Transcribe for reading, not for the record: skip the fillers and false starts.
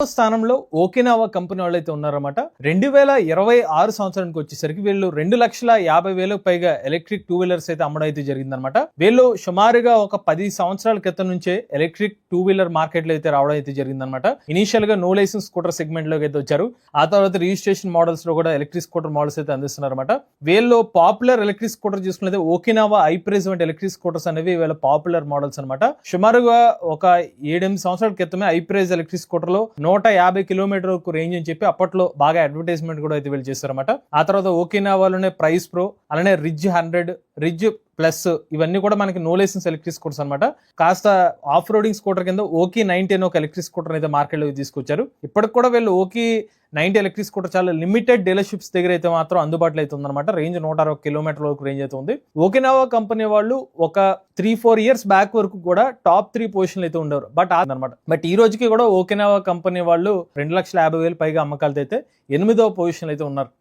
స్థానంలో Okinawa company వాళ్ళు అయితే ఉన్నారన్నమాట. 2026 సంవత్సరానికి వచ్చేసరికి వీళ్ళు 2,50,000 పైగా ఎలక్ట్రిక్ టూ వీలర్స్ అయితే అమ్మడం అయితే జరిగిందనమాట. వీళ్ళు సుమారుగా ఒక 10 సంవత్సరాల క్రితం నుంచే ఎలక్ట్రిక్ టూ వీలర్ మార్కెట్ లో అయితే రావడం అయితే జరిగిందనమాట. ఇనిషియల్ గా నో లైసెన్స్ స్కూటర్ సెగ్మెంట్ లోకి అయితే వచ్చారు. ఆ తర్వాత రిజిస్ట్రేషన్ మోడల్స్ లో కూడా ఎలక్ట్రిక్ స్కూటర్ మోడల్స్ అయితే అందిస్తున్నారు అనమాట. వీళ్ళు పాపులర్ ఎలక్ట్రిక్ స్కూటర్ చూసుకున్నది ఓకినావా ఐప్రైజ్ వంటి ఎలక్ట్రిక్ స్కూటర్స్ అనేవి వీళ్ళ పాపులర్ మోడల్స్ అనమాట. సుమారుగా ఒక 7-8 సంవత్సరాల క్రితమే ఐప్రైజ్ ఎలక్ట్రిక్ స్కూటర్ లో 150 కిలోమీటర్ రేంజ్ అని చెప్పి అప్పట్లో బాగా అడ్వర్టైజ్మెంట్ కూడా అయితే వీళ్ళు చేశారన్నమాట. ఆ తర్వాత ఓకినావాలోనే ప్రైస్ ప్రో, అలానే రిడ్జ్ 100, రిడ్జ్ ప్లస్ ఇవన్నీ కూడా మనకి నో లైసెన్స్ ఎలక్ట్రిక్ స్కూటర్స్ అనమాట. కాస్త ఆఫ్ రోడింగ్ స్కూటర్ కింద ఓకీ 90 అని ఒక ఎలక్ట్రిక్ స్కూటర్ అయితే మార్కెట్ లోకి తీసుకొచ్చారు. ఇప్పటికి కూడా వీళ్ళు ఓకీ 90 ఎలక్ట్రిక్ స్కూటర్ చాలా లిమిటెడ్ డీలర్షిప్స్ దగ్గర అయితే మాత్రం అందుబాటులో అయితే ఉందన్నమాట. రేంజ్ 160 కిలోమీటర్ వరకు రేంజ్ అయితే ఉంది. ఓకినావా కంపెనీ వాళ్ళు ఒక 3-4 ఇయర్స్ బ్యాక్ వరకు కూడా టాప్ 3 పొజిషన్లు అయితే ఉండేవారు. బట్ ఈ రోజుకి కూడా ఓకినావా కంపెనీ వాళ్ళు 2,50,000 పైగా అమ్మకాలతో అయితే 8వ పొజిషన్ అయితే ఉన్నారు.